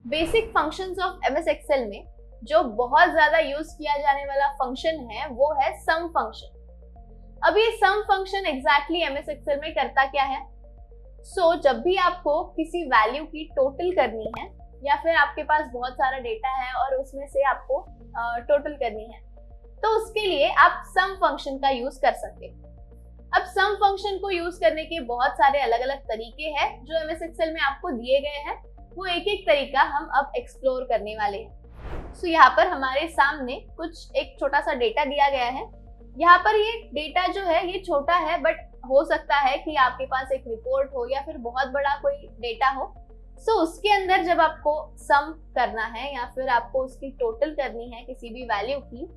Basic functions of MS Excel में जो बहुत ज्यादा यूज किया जाने वाला फंक्शन है वो है सम फंक्शन। अब ये सम फंक्शन एग्जैक्टली एमएस एक्सेल में करता क्या है? जब भी आपको किसी वैल्यू की टोटल करनी है या फिर आपके पास बहुत सारा डेटा है और उसमें से आपको टोटल करनी है, तो उसके लिए आप सम फंक्शन का यूज कर सकते हैं। अब सम फंक्शन को यूज करने के बहुत सारे अलग अलग तरीके हैं जो एमएस एक्सेल में आपको दिए गए हैं। वो एक एक तरीका हम अब एक्सप्लोर करने वाले हैं। यहाँ पर हमारे सामने एक छोटा सा डेटा दिया गया है। यहाँ पर ये डेटा जो है ये छोटा है, बट हो सकता है कि आपके पास एक रिपोर्ट हो या फिर बहुत बड़ा कोई डेटा हो। उसके अंदर जब आपको सम करना है या फिर आपको उसकी टोटल करनी है किसी भी वैल्यू की,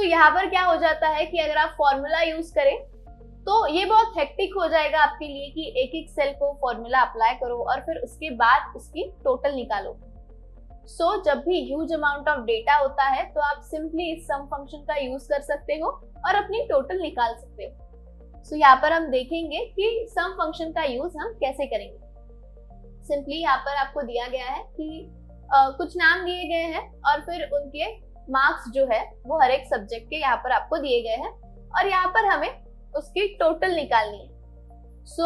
यहाँ पर क्या हो जाता है कि अगर आप फॉर्मूला यूज करें तो ये बहुत हेक्टिक हो जाएगा आपके लिए कि एक एक सेल को फॉर्मूला अप्लाई करो और फिर उसके बाद उसकी टोटल निकालो। जब भी ह्यूज अमाउंट ऑफ डेटा होता है तो आप सिंपली इस सम फंक्शन का यूज कर सकते हो और अपनी टोटल निकाल सकते हो। यहाँ पर हम देखेंगे कि सम फंक्शन का यूज हम कैसे करेंगे। सिंपली यहाँ पर आपको दिया गया है कि कुछ नाम दिए गए हैं और फिर उनके मार्क्स जो है वो हर एक सब्जेक्ट के यहाँ पर आपको दिए गए हैं और यहाँ पर हमें उसकी टोटल निकालनी है।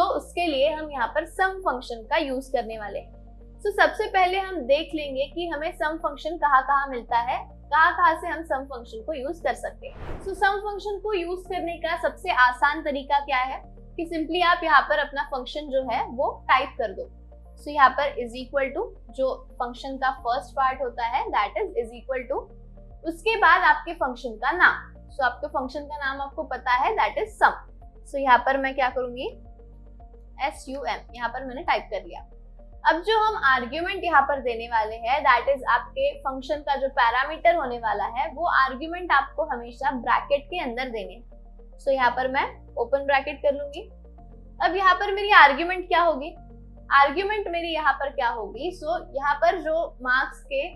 उसके लिए हम यहाँ पर सम फंक्शन का यूज करने वाले हैं। सबसे पहले हम देख लेंगे कि हमें सम फंक्शन कहाँ मिलता है, कहाँ से हम सम फंक्शन को यूज कर सकते हैं। सम फंक्शन को यूज करने का सबसे आसान तरीका क्या है कि सिंपली आप यहाँ पर अपना फंक्शन जो है वो टाइप कर दो। यहाँ पर इज इक्वल टू जो फंक्शन का फर्स्ट पार्ट होता है दैट इज इक्वल टू, उसके बाद आपके फंक्शन का नाम। आपके फंक्शन का नाम आपको पता है दैट इज सम। यहाँ पर मैं क्या करूंगी, SUM यहाँ पर मैंने टाइप कर लिया। अब जो हम आर्ग्यूमेंट यहाँ पर देने वाले हैं दैट इज आपके फंक्शन का जो पैरामीटर होने वाला है वो आर्ग्यूमेंट आपको हमेशा ब्रैकेट के अंदर देने हैं। यहाँ पर मैं ओपन ब्रैकेट कर लूंगी। अब यहाँ पर मेरी आर्ग्यूमेंट क्या होगी, आर्ग्यूमेंट मेरी यहाँ पर क्या होगी, यहाँ पर जो मार्क्स के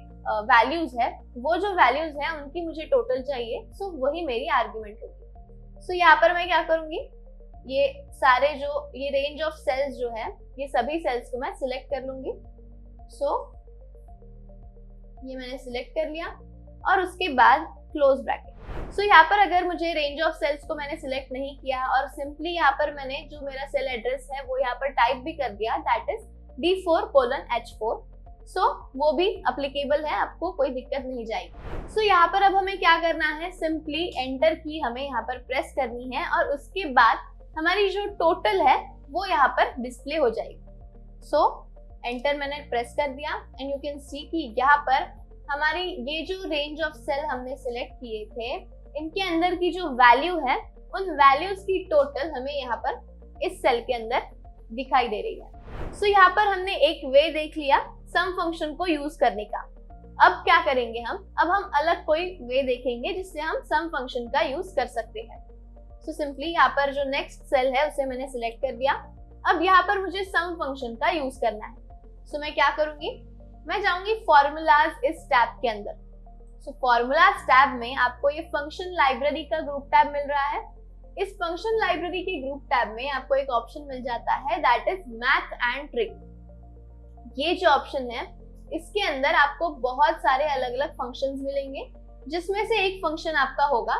वैल्यूज है वो जो वैल्यूज है उनकी मुझे टोटल चाहिए, वही मेरी आर्ग्यूमेंट होगी। यहाँ पर मैं क्या करूंगी, ये सारे जो ये रेंज ऑफ सेल्स जो है ये सभी सेल्स को मैं सिलेक्ट कर लूंगी। ये मैंने सिलेक्ट कर लिया और उसके बाद क्लोज ब्रैकेट। यहाँ पर अगर मुझे रेंज ऑफ सेल्स को मैंने सिलेक्ट नहीं किया और सिंपली यहाँ पर मैंने जो मेरा सेल एड्रेस है वो यहाँ पर टाइप भी कर दिया दैट इज D4:H4, वो भी अप्लीकेबल है, आपको कोई दिक्कत नहीं जाएगी। यहाँ पर अब हमें क्या करना है, सिंपली एंटर की हमें यहाँ पर प्रेस करनी है और उसके बाद हमारी जो टोटल है वो यहाँ पर डिस्प्ले हो जाएगी। एंटर मैंने प्रेस कर दिया एंड यू कैन सी कि यहाँ पर हमारी ये जो रेंज ऑफ सेल हमने सिलेक्ट किए थे इनके अंदर की जो वैल्यू है उन वैल्यूज की टोटल हमें यहाँ पर इस सेल के अंदर दिखाई दे रही है। यहाँ पर हमने एक वे देख लिया सम फंक्शन को यूज करने का। अब क्या करेंगे अब हम अलग कोई वे देखेंगे जिससे हम सम फंक्शन का यूज कर सकते हैं। सिंपली यहाँ पर जो नेक्स्ट सेल है उसे मैंने सिलेक्ट कर दिया। अब यहाँ पर मुझे सम फंक्शन का यूज करना है। मैं क्या करूंगी, मैं जाऊंगी फॉर्मूलाज इस टैब के अंदर। फॉर्मूलाज टैब में आपको ये फंक्शन लाइब्रेरी का ग्रुप टैब मिल रहा है। इस फंक्शन लाइब्रेरी के ग्रुप टैब में आपको एक ऑप्शन मिल जाता है that is math and trick. ये जो ऑप्शन है इसके अंदर आपको बहुत सारे अलग अलग फंक्शंस मिलेंगे जिसमें से एक फंक्शन आपका होगा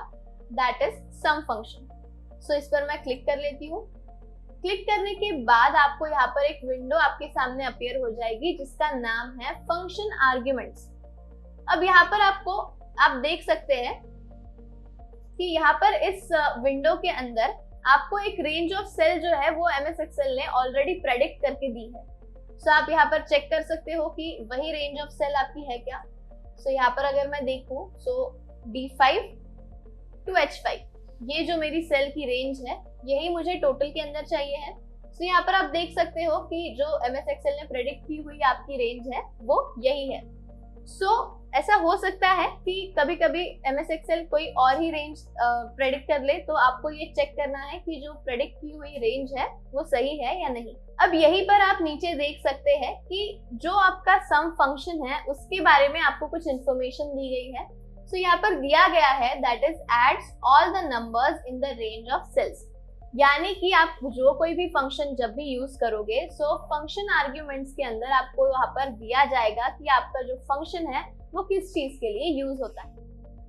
दैट इज सम फंक्शन। इस पर मैं क्लिक कर लेती हूँ। क्लिक करने के बाद आपको यहाँ पर एक विंडो आपके सामने अपीयर हो जाएगी जिसका नाम है फंक्शन आर्ग्यूमेंट्स। अब यहाँ पर आप देख सकते हैं कि यहाँ पर इस विंडो के अंदर आपको एक रेंज ऑफ सेल जो है वो एमएस एक्सेल ने ऑलरेडी प्रेडिक्ट करके दी है। आप यहाँ पर चेक कर सकते हो कि वही रेंज ऑफ सेल आपकी है क्या। यहाँ पर अगर मैं देखूं D5 to H5 ये जो मेरी सेल की रेंज है यही मुझे टोटल के अंदर चाहिए है। यहाँ पर आप देख सकते हो कि जो एमएस एक्सेल ने प्रेडिक्ट की हुई आपकी रेंज है वो यही है। ऐसा हो सकता है कि कभी कभी एमएस एक्सेल कोई और ही रेंज प्रेडिक्ट कर ले, तो आपको ये चेक करना है कि जो प्रेडिक्ट की हुई रेंज है वो सही है या नहीं। अब यहीं पर आप नीचे देख सकते हैं कि जो आपका सम फंक्शन है उसके बारे में आपको कुछ इंफॉर्मेशन दी गई है। यहाँ पर दिया गया है that is adds all the numbers in the range of cells. यानी कि आप जो कोई भी फंक्शन जब भी यूज करोगे, सो फंक्शन आर्ग्यूमेंट्स के अंदर आपको वहां पर दिया जाएगा कि आपका जो फंक्शन है वो किस चीज के लिए यूज होता है।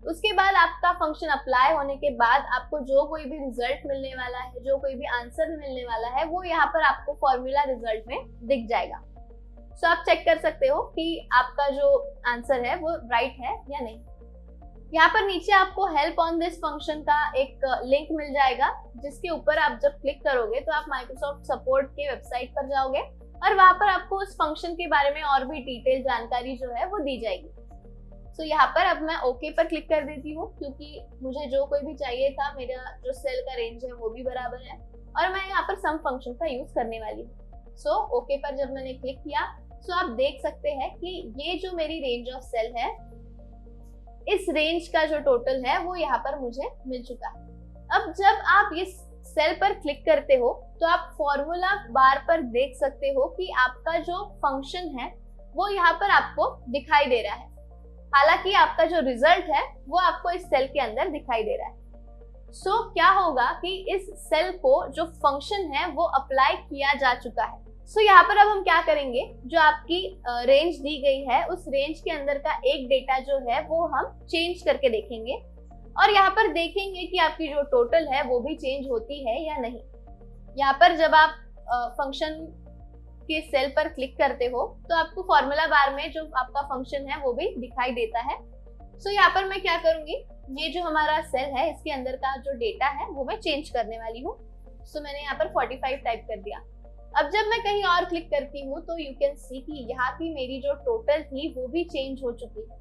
उसके बाद आपका फंक्शन अप्लाई होने के बाद आपको जो कोई भी रिजल्ट मिलने वाला है, जो कोई भी आंसर मिलने वाला है, वो यहाँ पर आपको फॉर्मूला रिजल्ट में दिख जाएगा। सो आप चेक कर सकते हो कि आपका जो आंसर है वो राइट है या नहीं। यहाँ पर नीचे आपको हेल्प ऑन दिस फंक्शन का एक लिंक मिल जाएगा, जिसके ऊपर आप जब क्लिक करोगे तो आप माइक्रोसॉफ्ट सपोर्ट के वेबसाइट पर जाओगे और वहां पर आपको उस फंक्शन के बारे में और भी डिटेल जानकारी जो है वो दी जाएगी। सो यहाँ पर अब मैं ओके पर क्लिक कर देती हूँ, क्योंकि मुझे जो कोई भी चाहिए था, मेरा जो सेल का रेंज है वो भी बराबर है और मैं यहाँ पर सम फंक्शन का यूज करने वाली हूँ। सो ओके पर जब मैंने क्लिक किया, सो आप देख सकते हैं कि ये जो मेरी रेंज ऑफ सेल है, इस रेंज का जो टोटल है वो यहाँ पर मुझे मिल चुका है। अब जब आप इस सेल पर क्लिक करते हो तो आप फॉर्मूला बार पर देख सकते हो कि आपका जो फंक्शन है वो यहाँ पर आपको दिखाई दे रहा है। हालांकि आपका जो रिजल्ट है वो आपको इस सेल के अंदर दिखाई दे रहा है। सो क्या होगा कि इस सेल को जो फंक्शन है वो अप्लाई किया जा चुका है। सो यहाँ पर अब हम क्या करेंगे, जो आपकी रेंज दी गई है उस रेंज के अंदर का एक डेटा जो है वो हम चेंज करके देखेंगे और यहाँ पर देखेंगे कि आपकी जो टोटल है वो भी चेंज होती है या नहीं। यहाँ पर जब आप फंक्शन के सेल पर क्लिक करते हो तो आपको फॉर्मूला बार में जो आपका फंक्शन है वो भी दिखाई देता है। सो यहाँ पर मैं क्या करूंगी, ये जो हमारा सेल है इसके अंदर का जो डेटा है वो मैं चेंज करने वाली हूँ। सो मैंने यहाँ पर 45 टाइप कर दिया। अब जब मैं कहीं और क्लिक करती हूँ तो यू कैन सी कि यहाँ की मेरी जो टोटल थी वो भी चेंज हो चुकी है।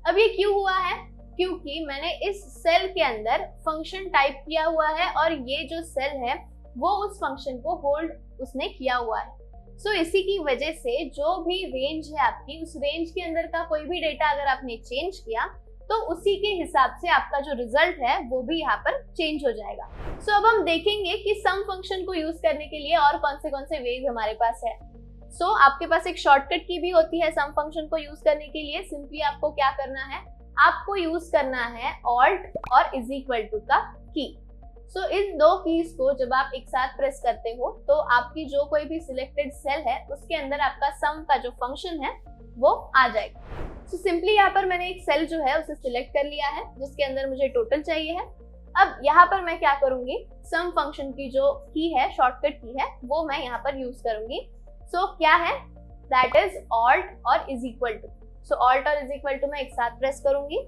अब ये क्यों हुआ है, क्योंकि मैंने इस सेल के अंदर फंक्शन टाइप किया हुआ है और ये जो सेल है वो उस फंक्शन को होल्ड उसने किया हुआ है। सो इसी की वजह से जो भी रेंज है आपकी, उस रेंज के अंदर का कोई भी डेटा अगर आपने चेंज किया तो उसी के हिसाब से आपका जो रिजल्ट है वो भी यहाँ पर चेंज हो जाएगा। सो अब हम देखेंगे कि सम फंक्शन को यूज करने के लिए और कौन से वेज हमारे पास है। सो आपके पास एक शॉर्टकट की भी होती है सम फंक्शन को यूज करने के लिए। सिंपली आपको क्या करना है, आपको यूज करना है ऑल्ट और इज इक्वल टू का की। सो इन दो कीज को जब आप एक साथ प्रेस करते हो तो आपकी जो कोई भी सिलेक्टेड सेल है उसके अंदर आपका सम का जो फंक्शन है वो आ जाएगा। सो सिंपली यहाँ पर मैंने एक सेल जो है उसे सिलेक्ट कर लिया है जिसके अंदर मुझे टोटल चाहिए है। अब यहाँ पर मैं क्या करूंगी, सम फंक्शन की जो की है, शॉर्टकट की है, वो मैं यहाँ पर यूज करूंगी। सो क्या है, दैट इज ऑल्ट और इज इक्वल टू। सो ऑल्ट और इज इक्वल टू मैं एक साथ प्रेस करूंगी।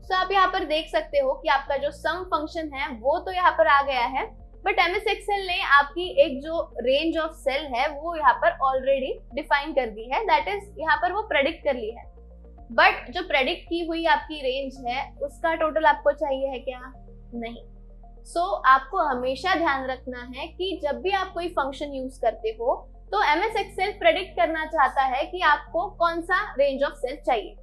सो आप यहाँ पर देख सकते हो कि आपका जो सम फंक्शन है वो तो यहाँ पर आ गया है, बट एमएस एक्सेल ने आपकी एक जो रेंज ऑफ सेल है वो यहाँ पर ऑलरेडी डिफाइन कर दी है। दैट इज यहाँ पर वो प्रेडिक्ट कर ली है, बट जो प्रेडिक्ट की हुई आपकी रेंज है उसका टोटल आपको चाहिए है क्या, नहीं। सो आपको हमेशा ध्यान रखना है कि जब भी आप कोई फंक्शन यूज करते हो तो एमएस एक्सेल प्रेडिक्ट करना चाहता है कि आपको कौन सा रेंज ऑफ सेल चाहिए,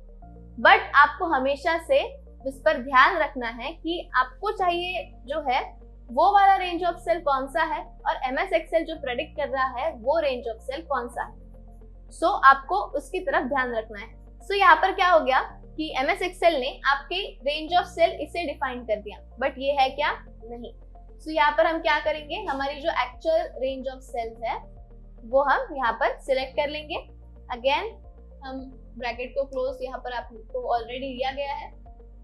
बट आपको हमेशा से इस पर ध्यान रखना है कि आपको चाहिए जो है वो वाला रेंज ऑफ सेल कौन सा है और एमएस एक्सेल जो प्रेडिक्ट कर रहा है वो रेंज ऑफ सेल कौन सा है। सो आपको उसकी तरफ ध्यान रखना है। सो यहाँ पर क्या हो गया कि एमएस एक्सेल ने आपके रेंज ऑफ सेल इसे डिफाइन कर दिया, बट ये है क्या, नहीं। सो यहाँ पर हम क्या करेंगे, हमारी जो एक्चुअल रेंज ऑफ सेल्स है वो हम यहाँ पर सिलेक्ट कर लेंगे। अगेन हम ब्रैकेट को क्लोज यहाँ पर आपको ऑलरेडी लिया गया है,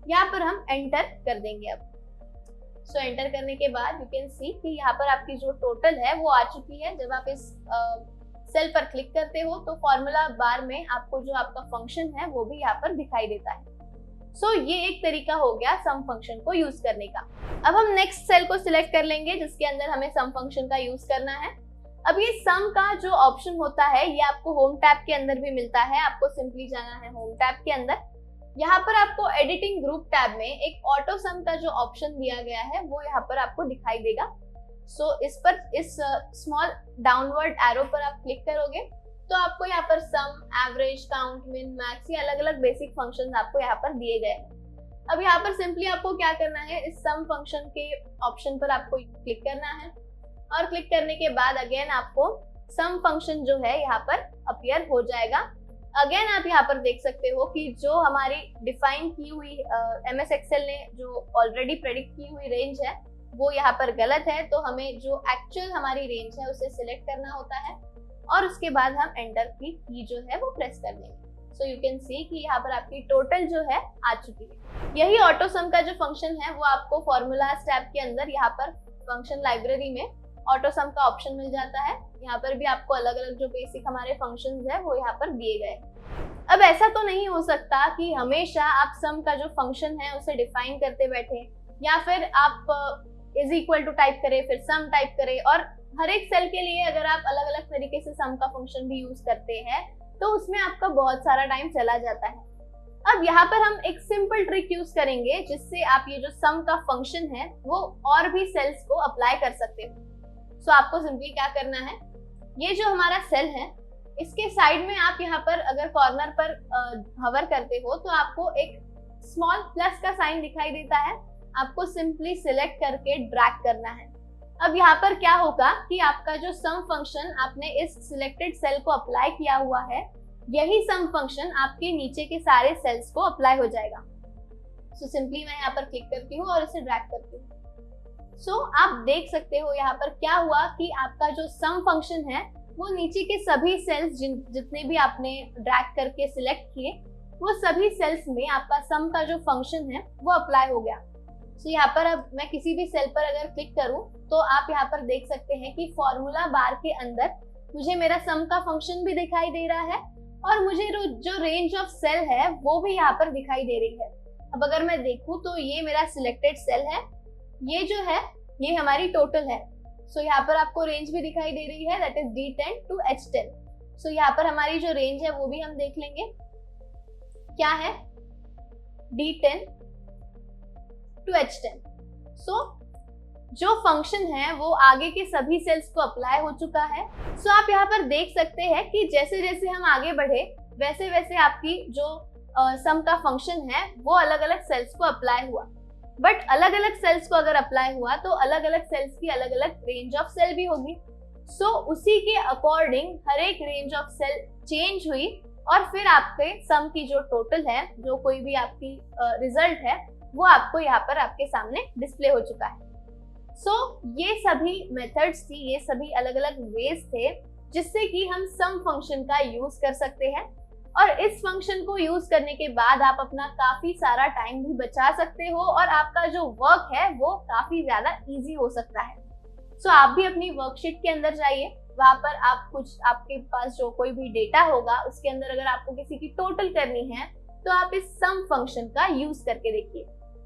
यहाँ पर हम एंटर कर देंगे अब। सो एंटर करने के बाद यू कैन सी कि यहाँ पर आपकी जो टोटल है वो आ चुकी है। जब आप इस सेल पर क्लिक करते हो तो फॉर्मूला बार में आपको जो आपका फंक्शन है वो भी यहाँ पर दिखाई देता है। सो ये एक तरीका हो गया सम फंक्शन को यूज करने का। अब हम नेक्स्ट सेल को सिलेक्ट कर लेंगे जिसके अंदर हमें सम फंक्शन का यूज करना है। अब ये सम का जो ऑप्शन होता है ये आपको होम टैब के अंदर भी मिलता है। आपको सिंपली जाना है होम टैब के अंदर। यहाँ पर आपको एडिटिंग ग्रुप टैब में एक ऑटो सम का जो ऑप्शन दिया गया है वो यहाँ पर आपको दिखाई देगा। सो इस स्मॉल डाउनवर्ड एरो पर आप क्लिक करोगे तो आपको यहाँ पर सम, एवरेज, काउंट, मिन, मैक्स, ये अलग अलग बेसिक फंक्शंस आपको यहाँ पर दिए गए हैं। अब यहाँ पर सिंपली आपको क्या करना है, इस सम फंक्शन के ऑप्शन पर आपको क्लिक करना है और क्लिक करने के बाद अगेन आपको सम फंक्शन जो है यहाँ पर अपीयर हो जाएगा। अगेन आप यहाँ पर देख सकते हो कि जो हमारी डिफाइन की हुई एमएस एक्सेल ने जो ऑलरेडी प्रेडिक्ट की हुई रेंज है वो यहाँ पर गलत है, तो हमें जो एक्चुअल हमारी रेंज है उसे सिलेक्ट करना होता है और उसके बाद हम एंटर की जो है वो प्रेस कर देंगे। सो यू कैन सी कि यहाँ पर आपकी टोटल जो है आ चुकी है। यही ऑटो सम का जो फंक्शन है वो आपको फॉर्मूला टैब के अंदर यहाँ पर फंक्शन लाइब्रेरी में ऑटो सम का ऑप्शन मिल जाता है। यहाँ पर भी आपको अलग अलग जो बेसिक हमारे फंक्शंस है वो यहाँ पर दिए गए। अब ऐसा तो नहीं हो सकता कि हमेशा आप सम का जो फंक्शन है उसे डिफाइन करते बैठे, या फिर आप इज इक्वल टू टाइप करें फिर सम टाइप करें, और हर एक सेल के लिए अगर आप अलग अलग तरीके से सम का फंक्शन भी यूज करते हैं तो उसमें आपका बहुत सारा टाइम चला जाता है। अब यहाँ पर हम एक सिंपल ट्रिक यूज करेंगे जिससे आप ये जो सम का फंक्शन है वो और भी सेल्स को अप्लाई कर सकते हो। सो आपको सिंपली क्या करना है, ये जो हमारा सेल है इसके साइड में आप यहाँ पर अगर कॉर्नर पर हवर करते हो तो आपको एक स्मॉल प्लस का साइन दिखाई देता है, आपको सिंपली सिलेक्ट करके ड्रैग करना है। अब यहाँ पर क्या होगा कि आपका जो सम फंक्शन आपने इस सिलेक्टेड सेल को अप्लाई किया हुआ है, यही सम फंक्शन आपके नीचे के सारे सेल्स को अप्लाई हो जाएगा। सो सिंपली मैं यहाँ पर क्लिक करती हूँ और इसे ड्रैग करती हूँ। सो आप देख सकते हो यहाँ पर क्या हुआ कि आपका जो सम फंक्शन है वो नीचे के सभी सेल्स जितने भी आपने ड्रैग करके सिलेक्ट किए वो सभी सेल्स में आपका सम का जो फंक्शन है वो अप्लाई हो गया। सो यहाँ पर अब मैं किसी भी सेल पर अगर क्लिक करूं तो आप यहाँ पर देख सकते हैं कि फॉर्मूला बार के अंदर मुझे मेरा सम का फंक्शन भी दिखाई दे रहा है और मुझे जो रेंज ऑफ सेल है वो भी यहाँ पर दिखाई दे रही है। अब अगर मैं देखूं तो ये मेरा सिलेक्टेड सेल है, ये जो है ये हमारी टोटल है। सो यहाँ पर आपको रेंज भी दिखाई दे रही है, that is D10 to H10। सो यहाँ पर हमारी जो रेंज है वो भी हम देख लेंगे क्या है, D10 to H10। सो जो फंक्शन है वो आगे के सभी सेल्स को अप्लाई हो चुका है। सो आप यहाँ पर देख सकते हैं कि जैसे जैसे हम आगे बढ़े वैसे वैसे आपकी जो सम का फंक्शन है वो अलग अलग सेल्स को अप्लाई हुआ। बट अलग अलग सेल्स को अगर अप्लाई हुआ तो अलग अलग सेल्स की अलग अलग रेंज ऑफ सेल भी होगी। सो उसी के अकॉर्डिंग हर एक रेंज ऑफ सेल चेंज हुई और फिर आपके सम की जो टोटल है, जो कोई भी आपकी रिजल्ट है, वो आपको यहाँ पर आपके सामने डिस्प्ले हो चुका है। सो ये सभी मेथड्स थी, ये सभी अलग अलग वेज थे जिससे कि हम सम फंक्शन का यूज कर सकते हैं और इस फंक्शन को यूज करने के बाद आप अपना काफी सारा टाइम भी बचा सकते हो और आपका जो वर्क है वो काफी ज्यादा इजी हो सकता है। सो आप भी अपनी वर्कशीट के अंदर जाइए, वहां पर आप कुछ आपके पास जो कोई भी डेटा होगा उसके अंदर अगर आपको किसी की टोटल करनी है तो आप इस सम फंक्शन का यूज करके देखिए।